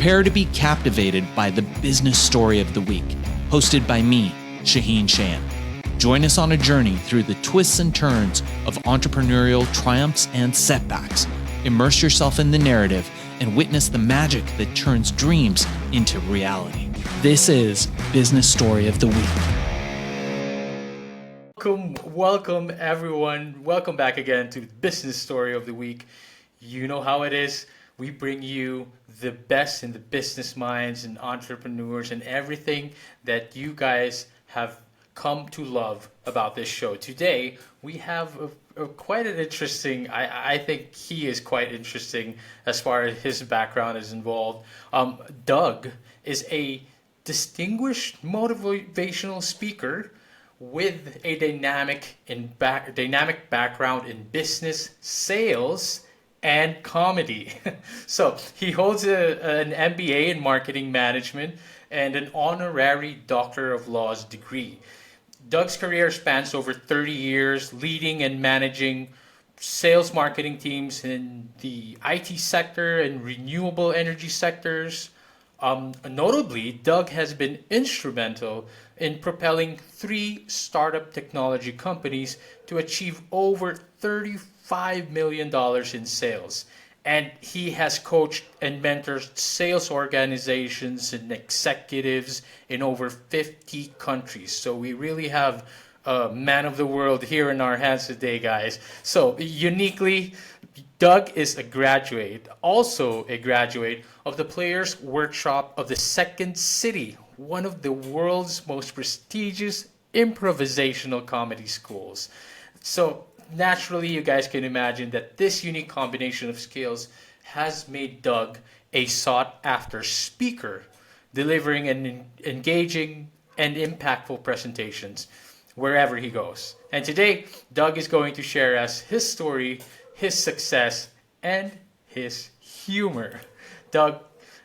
Prepare to be captivated by the business story of the week, hosted by me, Shaheen Shan. Join us on a journey through the twists and turns of entrepreneurial triumphs and setbacks. Immerse yourself in the narrative and witness the magic that turns dreams into reality. This is Business Story of the Week. Welcome everyone. Welcome back again to Business Story of the Week. You know how it is. We bring you the best in the business minds and entrepreneurs and everything that you guys have come to love about this show. Today, we have quite an interesting, I think he is quite interesting as far as his background is involved. Doug is a distinguished motivational speaker with a dynamic background in business, sales, and comedy. So he holds an MBA in marketing management and an honorary Doctor of Laws degree. Doug's career spans over 30 years, leading and managing sales marketing teams in the IT sector and renewable energy sectors. Notably, Doug has been instrumental in propelling 3 startup technology companies to achieve over $35 million in sales. And he has coached and mentored sales organizations and executives in over 50 countries. So we really have a man of the world here in our hands today, guys. So uniquely, Doug is also a graduate of the Players Workshop of the Second City, one of the world's most prestigious improvisational comedy schools. So naturally, you guys can imagine that this unique combination of skills has made Doug a sought-after speaker, delivering an engaging and impactful presentations wherever he goes. And today, Doug is going to share us his story, his success, and his humor. Doug,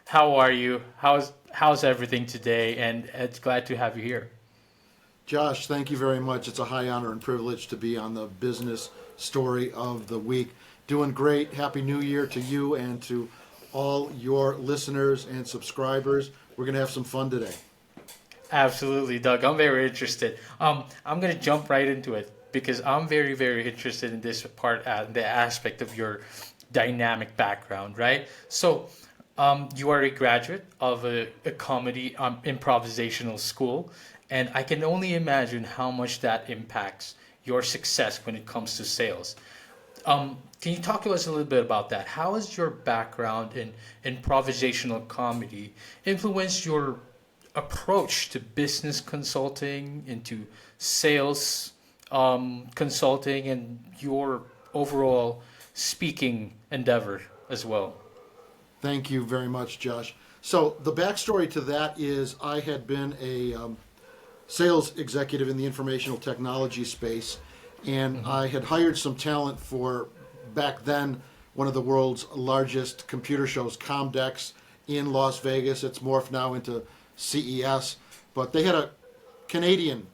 how are you? How's everything today? And it's glad to have you here. Josh, thank you very much. It's a high honor and privilege to be on the Business Story of the Week. Doing great. Happy New Year to you and to all your listeners and subscribers. We're going to have some fun today. Absolutely, Doug. I'm very interested. I'm going to jump right into it because I'm very, very interested in this part, the aspect of your dynamic background, right? So, you are a graduate of a comedy improvisational school, and I can only imagine how much that impacts your success when it comes to sales. Can you talk to us a little bit about that? How has your background in improvisational comedy influenced your approach to business consulting, into sales consulting, and your overall speaking endeavor as well? Thank you very much, Josh. So the backstory to that is I had been a sales executive in the informational technology space, and I had hired some talent for, back then, one of the world's largest computer shows, Comdex, in Las Vegas. It's morphed now into CES, but they had a Canadian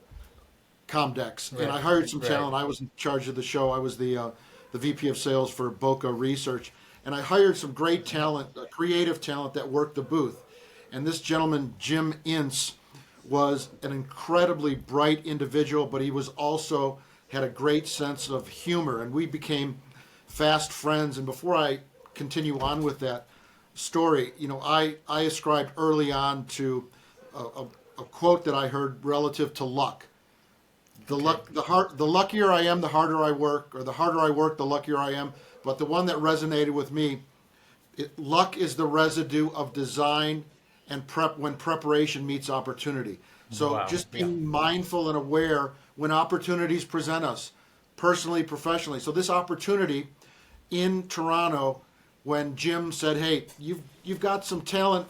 Comdex, and I hired some talent. I was in charge of the show. I was the VP of sales for Boca Research, and I hired some great talent, creative talent that worked the booth. And this gentleman, Jim Ince, was an incredibly bright individual, but he was also had a great sense of humor, and we became fast friends. And before I continue on with that story, I ascribed early on to a quote that I heard relative to luck. The luckier I am, the harder I work, or the harder I work, the luckier I am. But the one that resonated with me, luck is the residue of design and when preparation meets opportunity. So just being mindful and aware when opportunities present us, personally, professionally. So this opportunity in Toronto, when Jim said, "Hey, you've got some talent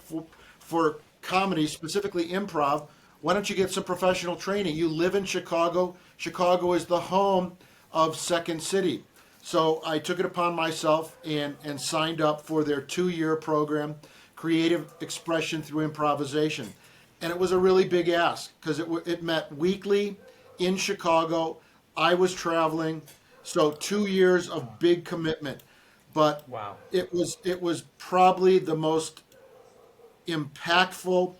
for comedy, specifically improv. Why don't you get some professional training? You live in Chicago. Chicago is the home of Second City." So I took it upon myself and signed up for their 2-year program, Creative Expression Through Improvisation. And it was a really big ask because it met weekly in Chicago. I was traveling, so 2 years of big commitment. But it was probably the most impactful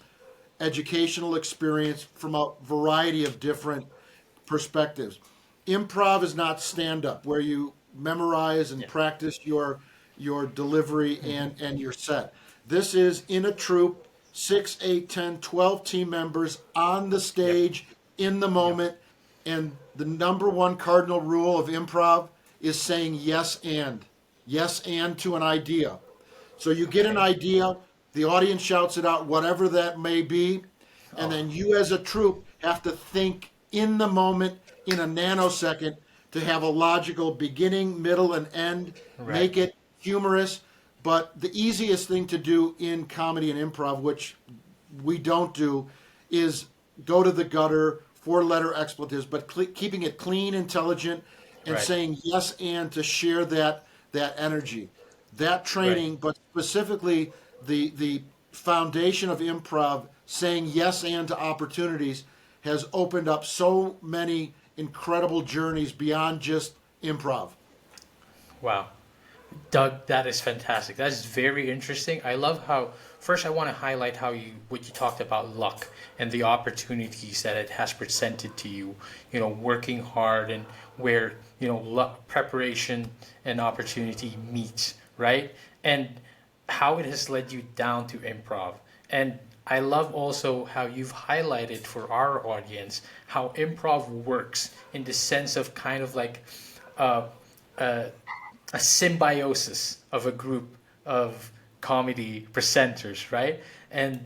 educational experience from a variety of different perspectives. Improv is not stand up where you memorize and practice your delivery and your set. This is in a troupe, 6, 8, 10, 12 team members on the stage in the moment. And the number one cardinal rule of improv is saying yes and. Yes and to an idea. So you get an idea, the audience shouts it out, whatever that may be, and then you as a troupe have to think in the moment, in a nanosecond, to have a logical beginning, middle, and end, make it humorous. But the easiest thing to do in comedy and improv, which we don't do, is go to the gutter, 4-letter expletives, but keeping it clean, intelligent, and saying yes and to share that energy. That training, but specifically the foundation of improv, saying yes and to opportunities, has opened up so many incredible journeys beyond just improv. Wow. Doug, that is fantastic. That is very interesting. I love how, first I want to highlight what you talked about luck and the opportunities that it has presented to you, working hard and where, luck, preparation and opportunity meets, right? And how it has led you down to improv. And I love also how you've highlighted for our audience how improv works in the sense of kind of like a symbiosis of a group of comedy presenters, right? And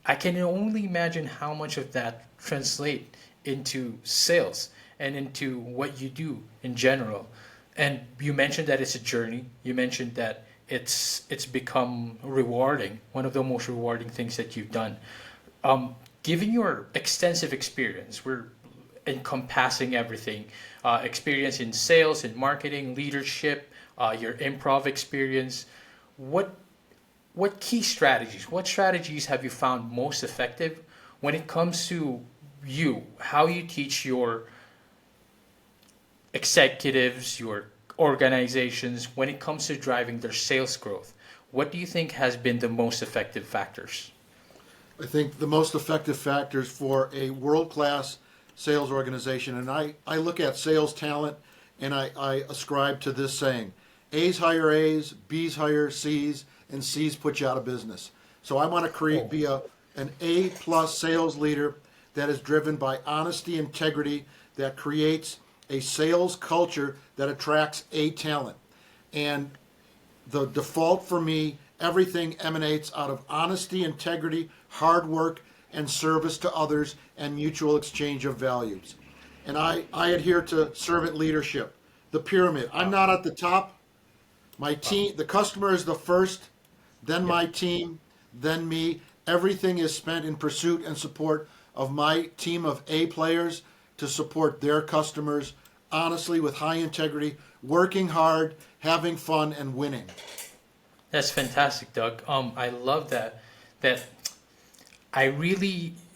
I can only imagine how much of that translate into sales and into what you do in general. And you mentioned that it's a journey. You mentioned that it's become rewarding, one of the most rewarding things that you've done. Given your extensive experience, we're encompassing everything, experience in sales and marketing, leadership, your improv experience. What strategies have you found most effective when it comes to how you teach your executives, your organizations, when it comes to driving their sales growth? What do you think has been the most effective factors? I think the most effective factors for a world-class sales organization, and I look at sales talent and I ascribe to this saying: A's hire A's, B's hire C's, and C's put you out of business. So I want to be an A+ sales leader that is driven by honesty, integrity, that creates a sales culture that attracts A talent. And the default for me, everything emanates out of honesty, integrity, hard work, and service to others, and mutual exchange of values. And I adhere to servant leadership, the pyramid. I'm not at the top. My team, the customer is the first, then my team, then me. Everything is spent in pursuit and support of my team of A players to support their customers honestly, with high integrity, working hard, having fun, and winning. That's fantastic, Doug. I love that.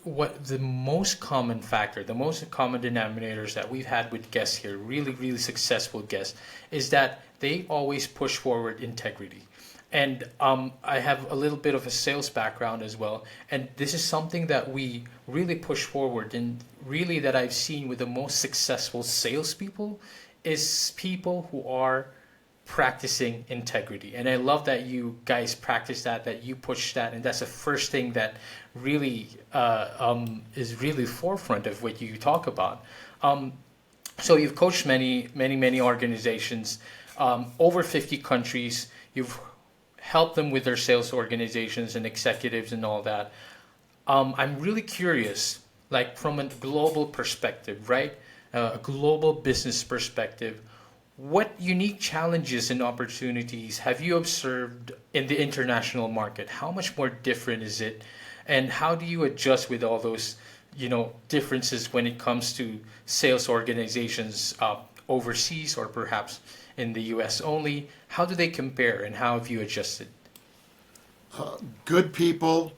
What the most common factor, the most common denominators that we've had with guests here, really, really successful guests, is that they always push forward integrity. And I have a little bit of a sales background as well. And this is something that we really push forward, and really that I've seen with the most successful salespeople is people who are practicing integrity. And I love that you guys practice that you push that. And that's the first thing that really is really forefront of what you talk about. So you've coached many organizations, over 50 countries. You've help them with their sales organizations and executives and all that. I'm really curious, like from a global perspective, right? A global business perspective, what unique challenges and opportunities have you observed in the international market? How much more different is it? And how do you adjust with all those, differences when it comes to sales organizations overseas or perhaps in the US only? How do they compare, and how have you adjusted? Good people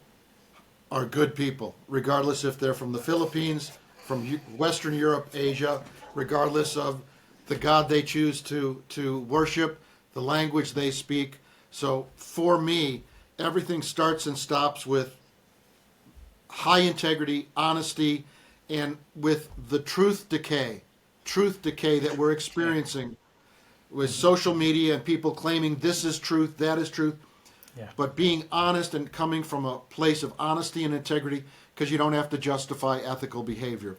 are good people, regardless if they're from the Philippines, from Western Europe, Asia, regardless of the God they choose to worship, the language they speak. So for me, everything starts and stops with high integrity, honesty, and with the truth decay that we're experiencing with social media and people claiming this is truth, that is truth. Yeah. But being honest and coming from a place of honesty and integrity, because you don't have to justify ethical behavior.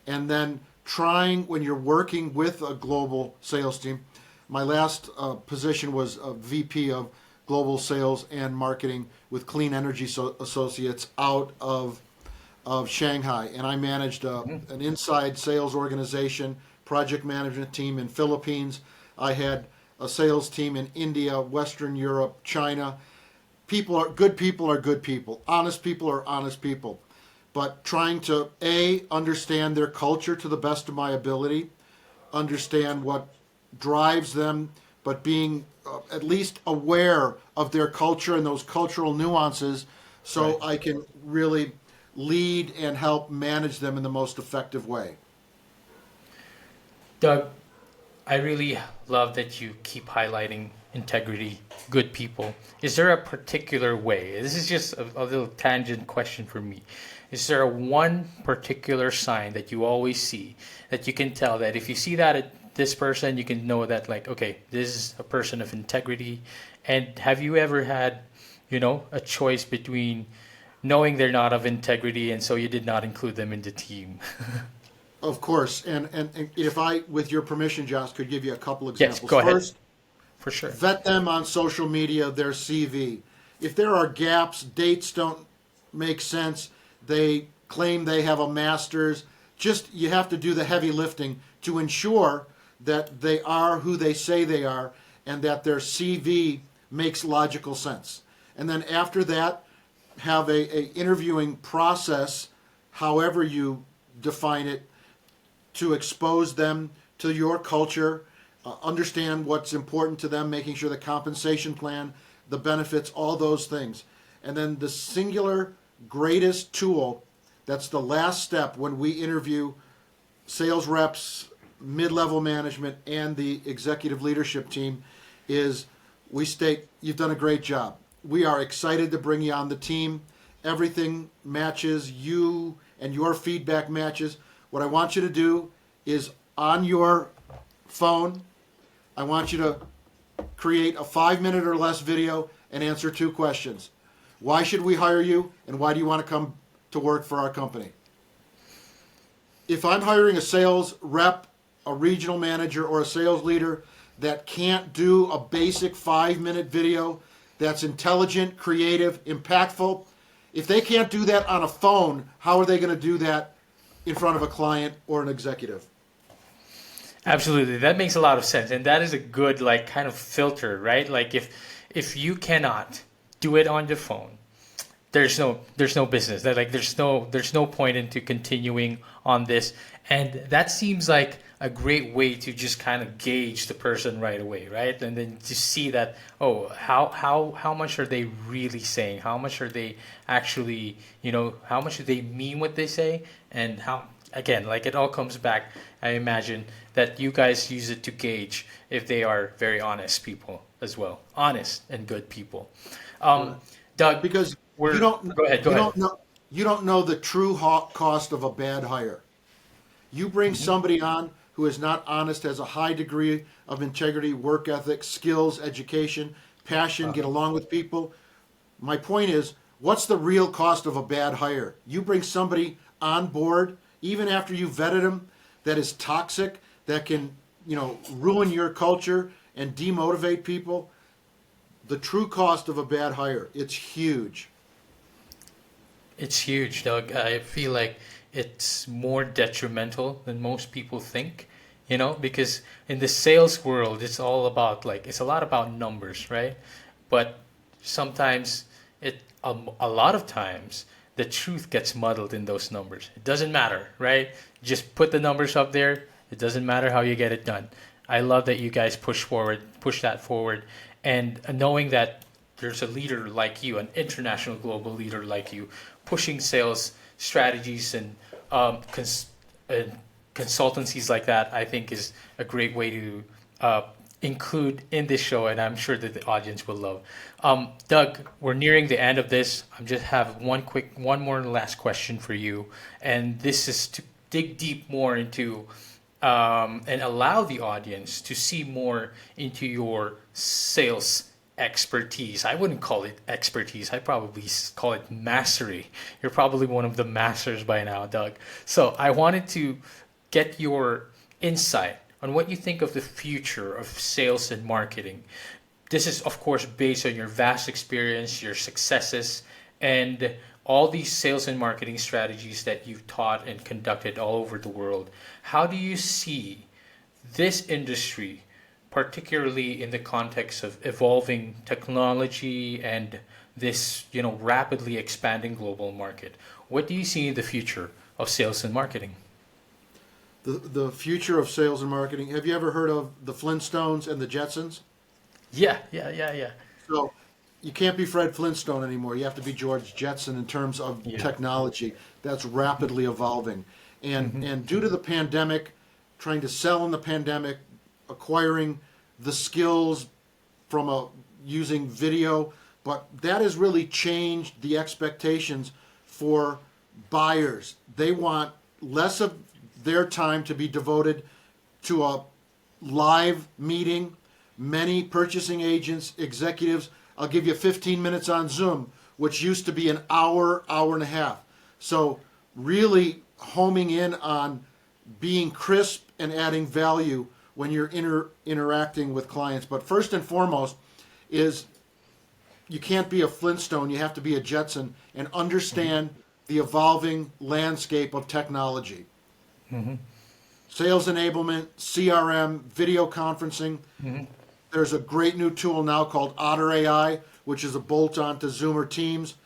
And then trying, when you're working with a global sales team, my last position was a VP of global sales and marketing with Clean Energy Associates out of Shanghai. And I managed an inside sales organization, project management team in Philippines. I had a sales team in India, Western Europe, China. Good people are good people. Honest people are honest people. But trying to, A, understand their culture to the best of my ability, understand what drives them, but being at least aware of their culture and those cultural nuances so Right. I can really lead and help manage them in the most effective way. Doug, I really love that you keep highlighting integrity, good people. Is there a particular way? This is just a little tangent question for me. Is there one particular sign that you always see that you can tell that if you see that at this person, you can know that, like, okay, this is a person of integrity? And have you ever had, a choice between knowing they're not of integrity and so you did not include them in the team? Of course. And if I, with your permission, Josh, could give you a couple Yes, examples. go ahead. First, For sure. vet them on social media, their CV. If there are gaps, dates don't make sense, they claim they have a master's, you have to do the heavy lifting to ensure that they are who they say they are and that their CV makes logical sense. And then after that, have a interviewing process, however you define it, to expose them to your culture, understand what's important to them, making sure the compensation plan, the benefits, all those things. And then the singular greatest tool, that's the last step when we interview sales reps, mid-level management, and the executive leadership team, is we state, you've done a great job. We are excited to bring you on the team. Everything matches, you and your feedback matches. What I want you to do is on your phone, I want you to create a 5-minute or less video and answer 2 questions. Why should we hire you, and why do you want to come to work for our company? If I'm hiring a sales rep, a regional manager, or a sales leader that can't do a basic 5-minute video that's intelligent, creative, impactful, if they can't do that on a phone, how are they going to do that in front of a client or an executive? Absolutely. That makes a lot of sense. And that is a good, like, kind of filter, right? Like, if you cannot do it on your phone, there's no business. There's no point into continuing on this. And that seems like a great way to just kind of gauge the person right away, right? And then to see that, oh, how much are they really saying? How much are they actually, how much do they mean what they say? And how, again, like, it all comes back, I imagine, that you guys use it to gauge if they are very honest people as well. Honest and good people. Doug, Because go ahead. you don't know the true cost of a bad hire. You bring somebody on who is not honest, has a high degree of integrity, work ethic, skills, education, passion, get along with people. My point is, what's the real cost of a bad hire? You bring somebody on board, even after you vetted them, that is toxic, that can, ruin your culture and demotivate people. The true cost of a bad hire, it's huge. It's huge, Doug. I feel like it's more detrimental than most people think, because in the sales world, it's all about, like, it's a lot about numbers, right? But sometimes a lot of times, the truth gets muddled in those numbers. It doesn't matter, right? Just put the numbers up there. It doesn't matter how you get it done. I love that you guys push that forward. And knowing that there's a leader like you, an international global leader like you, pushing sales strategies and consultancies like that, I think is a great way to include in this show, and I'm sure that the audience will love. Doug, we're nearing the end of this. I just have one more last question for you, and this is to dig deep more into and allow the audience to see more into your sales expertise. I wouldn't call it expertise. I'd probably call it mastery. You're probably one of the masters by now, Doug. So I wanted to get your insight on what you think of the future of sales and marketing. This is, of course, based on your vast experience, your successes, and all these sales and marketing strategies that you've taught and conducted all over the world. How do you see this industry, particularly in the context of evolving technology and this, rapidly expanding global market? What do you see in the future of sales and marketing? The future of sales and marketing. Have you ever heard of the Flintstones and the Jetsons? Yeah. So you can't be Fred Flintstone anymore. You have to be George Jetson in terms of technology that's rapidly evolving. And due to the pandemic, trying to sell in the pandemic, acquiring the skills from using video, but that has really changed the expectations for buyers. They want less of their time to be devoted to a live meeting. Many purchasing agents, executives, I'll give you 15 minutes on Zoom, which used to be an hour, hour and a half. So really homing in on being crisp and adding value when you're interacting with clients. But first and foremost is you can't be a Flintstone, you have to be a Jetson and understand the evolving landscape of technology. Sales enablement, CRM, video conferencing. There's a great new tool now called Otter AI, which is a bolt-on to Zoom or Teams.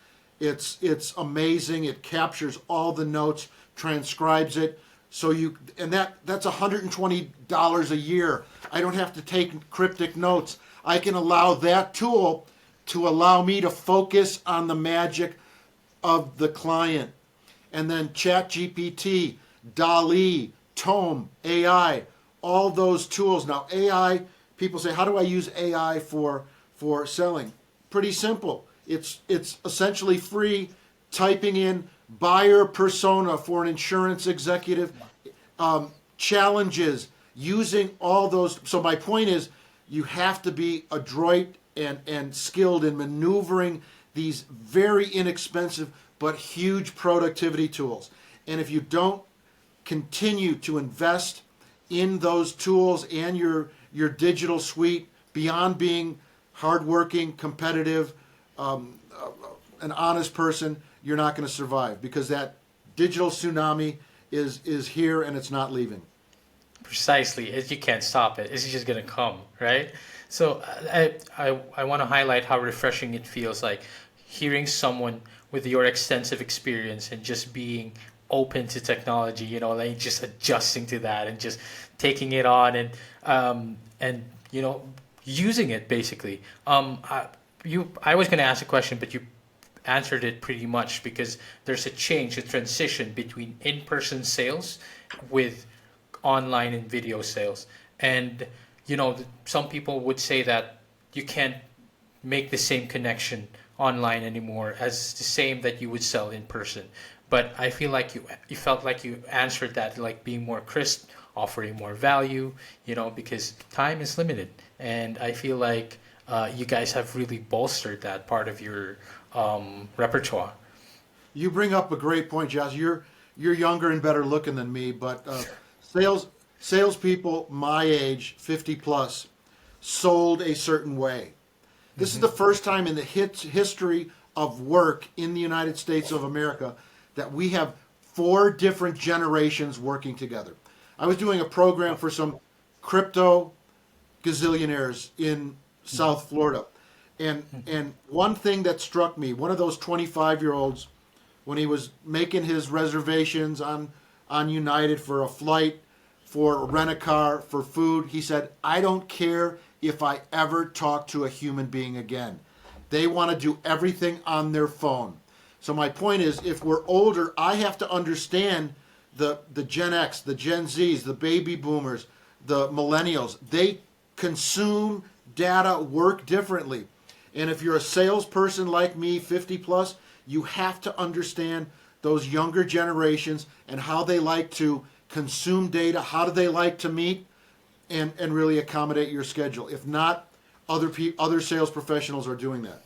It's amazing. It captures all the notes, transcribes it. That's $120 a year. I don't have to take cryptic notes. I can allow that tool to allow me to focus on the magic of the client. And then ChatGPT, DALL-E, Tome, AI, all those tools. Now AI, people say, how do I use AI for selling? Pretty simple. It's essentially free. Typing in buyer persona for an insurance executive, challenges, using all those. So my point is, you have to be adroit and skilled in maneuvering these very inexpensive but huge productivity tools. And if you don't continue to invest in those tools and your digital suite beyond being hardworking, competitive, an honest person, you're not going to survive because that digital tsunami is here and it's not leaving. Precisely. You can't stop it. It's just going to come, right? So I want to highlight how refreshing it feels like hearing someone with your extensive experience and just being open to technology, like just adjusting to that and just taking it on and using it basically. I was going to ask a question, but you answered it pretty much because there's a transition between in-person sales with online and video sales. And, some people would say that you can't make the same connection online anymore as the same that you would sell in person. But I feel like you felt like you answered that, like being more crisp, offering more value, because time is limited. And I feel like you guys have really bolstered that part of your repertoire. You bring up a great point, Josh. You're younger and better looking than me, but salespeople my age, 50 plus, sold a certain way. This is the first time in the history of work in the United States of America that we have 4 different generations working together. I was doing a program for some crypto gazillionaires in South Florida. And one thing that struck me, one of those 25-year-olds, when he was making his reservations on United for a flight, for a rent-a-car, for food, he said, I don't care if I ever talk to a human being again. They want to do everything on their phone. So my point is, if we're older, I have to understand the Gen X, the Gen Zs, the baby boomers, the millennials. They consume data, work differently. And if you're a salesperson like me, 50 plus, you have to understand those younger generations and how they like to consume data, how do they like to meet, and really accommodate your schedule. If not, other sales professionals are doing that.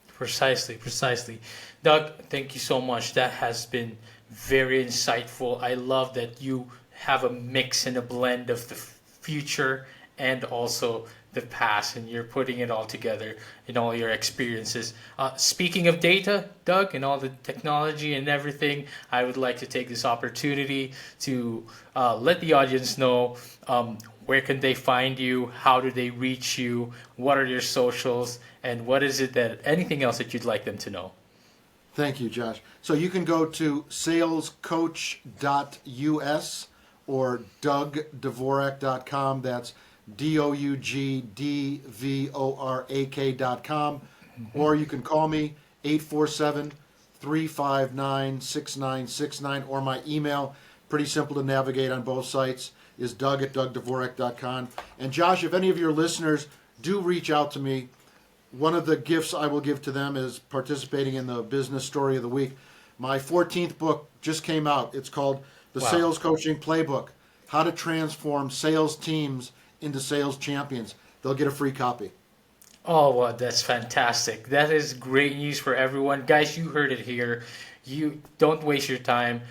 Precisely. Doug, thank you so much. That has been very insightful. I love that you have a mix and a blend of the future and also the past, and you're putting it all together in all your experiences. Speaking of data, Doug, and all the technology and everything, I would like to take this opportunity to let the audience know where can they find you, how do they reach you, what are your socials, and what is it that anything else that you'd like them to know? Thank you, Josh. So you can go to salescoach.us or dougdvorak.com. That's DOUGDVORAK.com. Or you can call me 847-359-6969, or my email, pretty simple to navigate on both sites, is doug@dougdvorak.com. And Josh, if any of your listeners do reach out to me, one of the gifts I will give to them is participating in the Business Story of the Week. My 14th book just came out. It's called The Sales Coaching Playbook, How to Transform Sales Teams into Sales Champions. They'll get a free copy. Oh, well, that's fantastic. That is great news for everyone. Guys, you heard it here. You don't waste your time.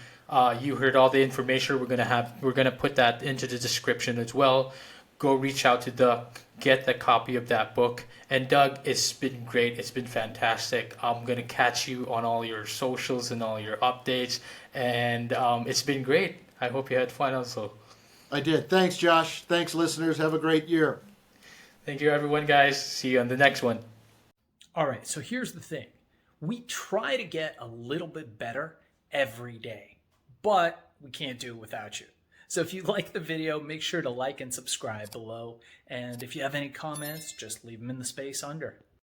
You heard all the information we're gonna put that into the description as well. Go reach out to Doug, get the copy of that book. And Doug, it's been great. It's been fantastic. I'm gonna catch you on all your socials and all your updates. And it's been great. I hope you had fun also. I did. Thanks, Josh. Thanks, listeners. Have a great year. Thank you, everyone, guys. See you on the next one. All right, so here's the thing. We try to get a little bit better every day, but we can't do it without you. So if you like the video, make sure to like and subscribe below. And if you have any comments, just leave them in the space under.